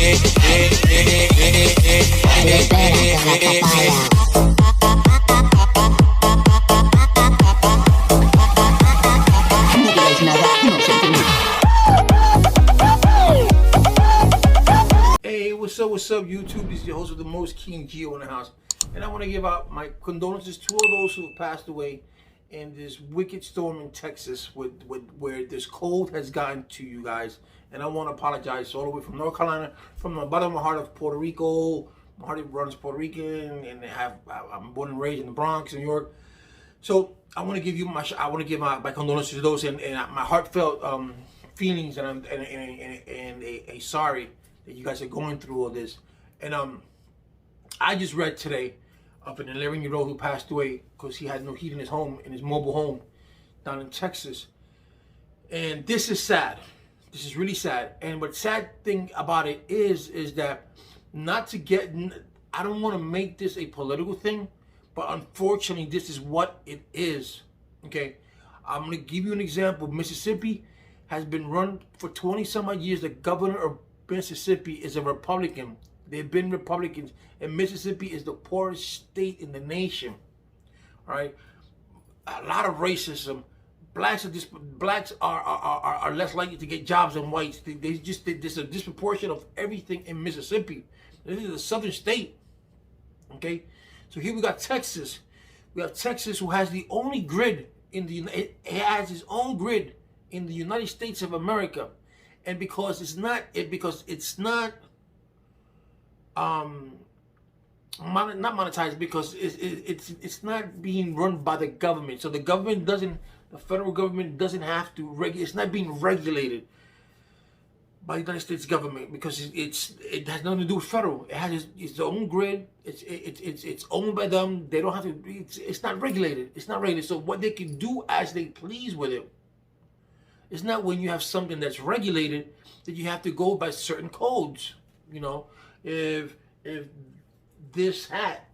Hey, what's up, YouTube? This is your host with the most, King Geo in the house. And I want to give out my condolences to all those who have passed away in this wicked storm in Texas where this cold has gotten to you guys. And I want to apologize all the way from North Carolina, from the bottom of my heart of Puerto Rico. My heart runs Puerto Rican, and I'm born and raised in the Bronx, New York. So I want to give you my condolences to those and my heartfelt feelings and a sorry that you guys are going through all this. And I just read today of an 11-year-old who passed away because he had no heat in his home, in his mobile home down in Texas. And this is sad. This is really sad. And what sad thing about it is that I don't want to make this a political thing, but unfortunately this is what it is. Okay, I'm going to give you an example. Mississippi has been run for 20 some odd years. The governor of Mississippi is a Republican. They've been Republicans, and Mississippi is the poorest state in the nation. All right, a lot of racism. Blacks are less likely to get jobs than whites. There's a disproportion of everything in Mississippi. This is a southern state. Okay, so here we got Texas. We have Texas, who has the only grid in the it has its own grid in the United States of America. And because it's not not monetized, because it's not being run by the government. So the federal government doesn't have to it's not being regulated by the United States government, because it has nothing to do with federal. It has its own grid. It's owned by them. They don't have to. It's not regulated. It's not regulated. So what they can do as they please with it. It's not when you have something that's regulated that you have to go by certain codes. You know, if this hat,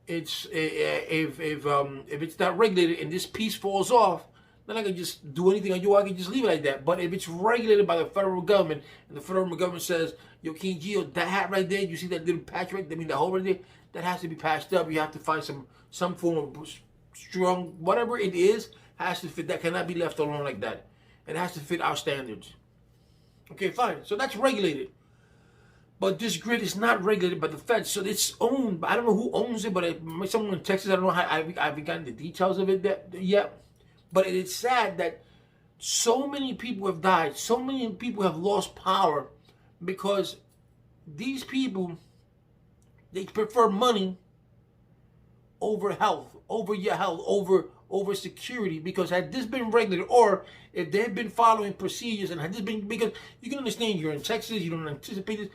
if it's not regulated and this piece falls off, then I can just do anything I do. I can just leave it like that. But if it's regulated by the federal government, and the federal government says, "Yo, King Geo, that hat right there, you see that little patch right there, that hole right there, that has to be patched up. You have to find some form of strong, whatever it is, has to fit. That cannot be left alone like that. It has to fit our standards." Okay, fine. So that's regulated. But this grid is not regulated by the feds. So it's owned. I don't know who owns it, but someone in Texas. I don't know how. I haven't gotten the details of it yet. But it is sad that so many people have died. So many people have lost power because these people, they prefer money over health, over your health, over security. Because had this been regulated, or if they had been following procedures, and had this been, because you can understand, you're in Texas, you don't anticipate this,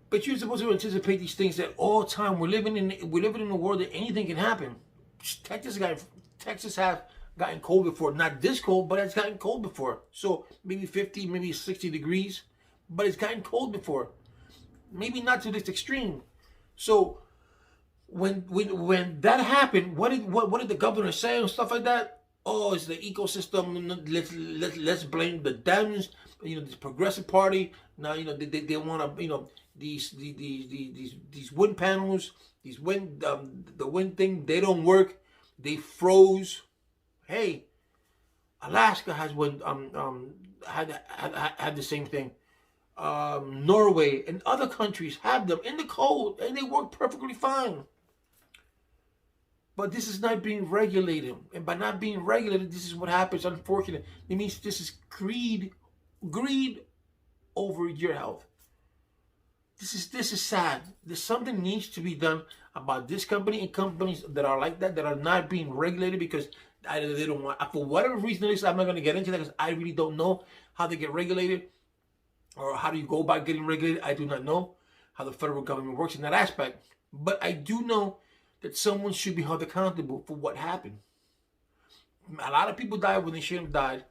but you're supposed to anticipate these things at all time. We're living in a world that anything can happen. Texas have gotten cold before, not this cold, but it's gotten cold before. So maybe 50, maybe 60 degrees, but it's gotten cold before. Maybe not to this extreme. So when that happened, what did the governor say and stuff like that? Oh, it's the ecosystem. Let's blame the Dems. You know, this Progressive Party. Now, you know, they want to, you know, these wind panels, the wind thing, they don't work. They froze. Hey, Alaska has had the same thing. Norway and other countries have them in the cold, and they work perfectly fine. But this is not being regulated, and by not being regulated, this is what happens. Unfortunately, it means this is greed over your health. This is sad. There's something needs to be done about this company and companies that are like that are not being regulated, because either they don't want, for whatever reason it is. I'm not going to get into that because I really don't know how they get regulated, or how do you go about getting regulated. I do not know how the federal government works in that aspect. But I do know that someone should be held accountable for what happened. A lot of people died when they shouldn't have died.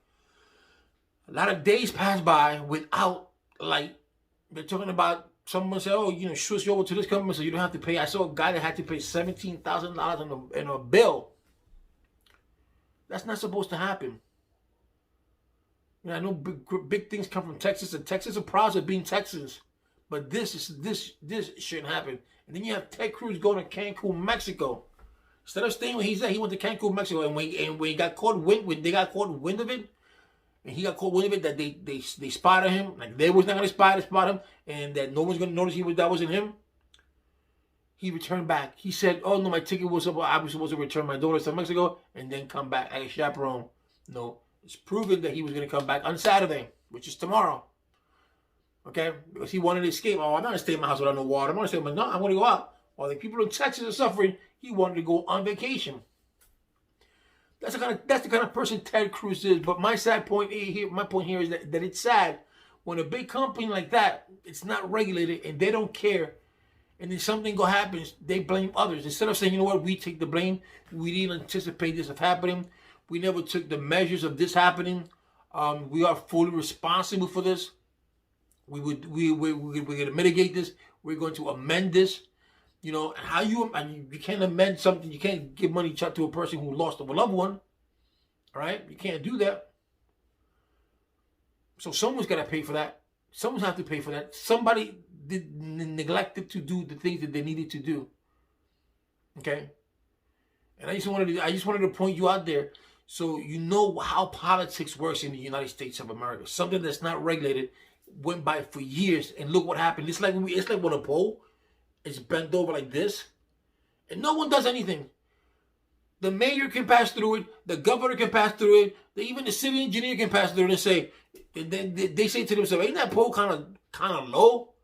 A lot of days passed by without light. They're talking about someone said, "Oh, you know, switch you over to this company so you don't have to pay." I saw a guy that had to pay $17,000 in a bill. That's not supposed to happen. You know, I know big things come from Texas, and Texas are proud of being Texans. But this shouldn't happen. And then you have Ted Cruz going to Cancun, Mexico. Instead of staying where he's at, he went to Cancun, Mexico. And when he got caught when they got caught wind of it, and he got caught wind of it that they spotted him, like they was not gonna spot him, and that no one's gonna notice that wasn't him. He returned back. He said, "Oh no, my ticket was up. I was supposed to return my daughter to Mexico and then come back as a chaperone." No, it's proven that he was gonna come back on Saturday, which is tomorrow. Okay, because he wanted to escape. Oh, I'm not gonna stay in my house without no water. I'm gonna stay. No, I'm gonna go out. While the people in Texas are suffering, he wanted to go on vacation. That's the kind of person Ted Cruz is. But my point here is that it's sad when a big company like that, it's not regulated and they don't care, and then something happens, they blame others instead of saying, you know what, we take the blame. We didn't anticipate this of happening. We never took the measures of this happening. We are fully responsible for this. We're going to mitigate this. We're going to amend this. You know, you can't amend something. You can't give money to a person who lost a loved one. All right? You can't do that. So someone's got to pay for that. Someone's have to pay for that. Somebody neglected to do the things that they needed to do. Okay? And I just wanted to point you out there so you know how politics works in the United States of America. Something that's not regulated went by for years, and look what happened. It's like when a pole is bent over like this, and no one does anything. The mayor can pass through it, the governor can pass through it, even the city engineer can pass through it and say, and then they say to themselves, ain't that pole kind of low?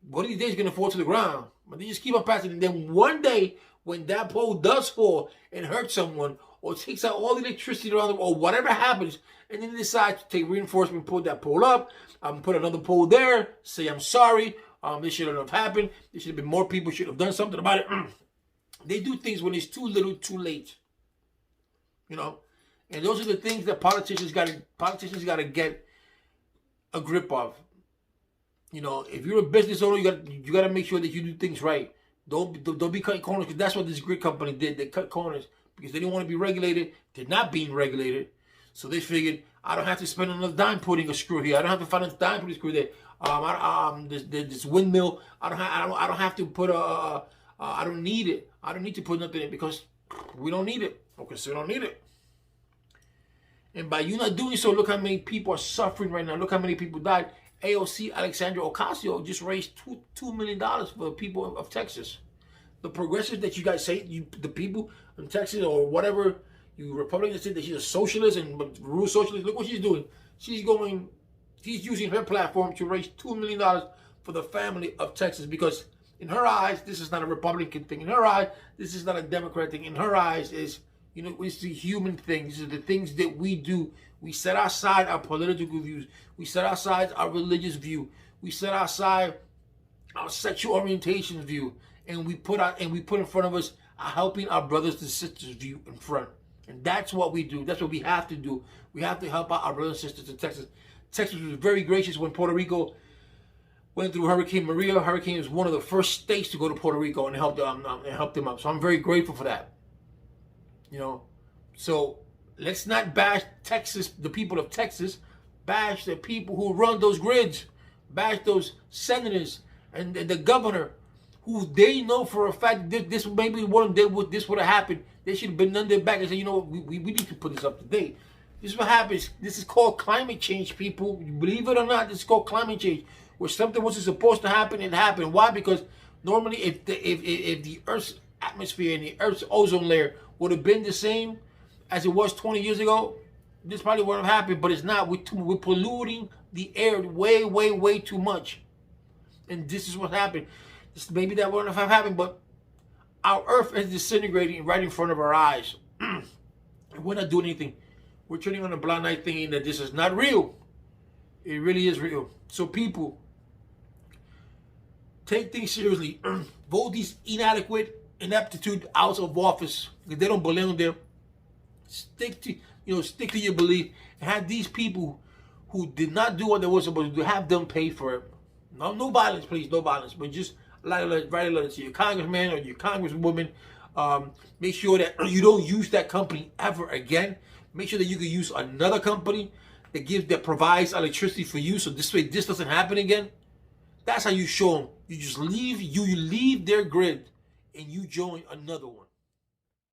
One of these days it's gonna fall to the ground. But they just keep on passing, and then one day when that pole does fall and hurt someone, or takes out all the electricity around them, or whatever happens, and then they decide to take reinforcement, put that pole up, put another pole there, say I'm sorry, this shouldn't have happened, there should have been more people, should have done something about it. They do things when it's too little, too late. You know? And those are the things that politicians got to get a grip of. You know, if you're a business owner, you got to make sure that you do things right. Don't be cutting corners, because that's what this grid company did. They cut corners because they didn't want to be regulated. They're not being regulated. So they figured, I don't have to spend another dime putting a screw here. I don't have to find a dime putting a screw there. This windmill, I don't have to put I don't need it. I don't need to put nothing in because we don't need it. Okay, so we don't need it. And by you not doing so, look how many people are suffering right now. Look how many people died. AOC, Alexandria Ocasio, just raised $2 million for the people of Texas. The progressives that you guys say, the people in Texas or whatever, you Republicans say that she's a socialist and rule socialist. Look what she's doing. She's using her platform to raise $2 million for the family of Texas, because in her eyes, this is not a Republican thing. In her eyes, this is not a Democrat thing. In her eyes, it's the human thing. These are the things that we do. We set aside our political views. We set aside our religious view. We set aside our sexual orientation view, and we put in front of us helping our brothers and sisters view in front. And that's what we do. That's what we have to do. We have to help out our brothers and sisters in Texas. Texas was very gracious when Puerto Rico went through Hurricane Maria. Hurricane was one of the first states to go to Puerto Rico and help them out. So I'm very grateful for that. You know, so let's not bash Texas, the people of Texas. Bash the people who run those grids. Bash those senators and the governor, who they know for a fact this maybe this would have happened. They should have been on their back and said, you know, we need to put this up to date. This is what happens. This is called climate change, people. Believe it or not, this is called climate change. Where something wasn't supposed to happen, it happened. Why? Because normally if the Earth's atmosphere and the Earth's ozone layer would have been the same as it was 20 years ago, this probably wouldn't have happened, but it's not. We're polluting the air way, way, way too much. And this is what happened. Maybe that wouldn't have happened, but our Earth is disintegrating right in front of our eyes. And we're not doing anything. We're turning on a blind eye thinking that this is not real. It really is real. So people, take things seriously. Vote these inadequate, ineptitude out of office. If they don't belong there, stick to your belief, and have these people who did not do what they were supposed to do, have them pay for it. No violence, please, no violence, but just write a letter to your congressman or your congresswoman. Make sure that you don't use that company ever again. Make sure that you can use another company that provides electricity for you, so this way this doesn't happen again. That's how you show them. You just leave. You leave their grid, and you join another one.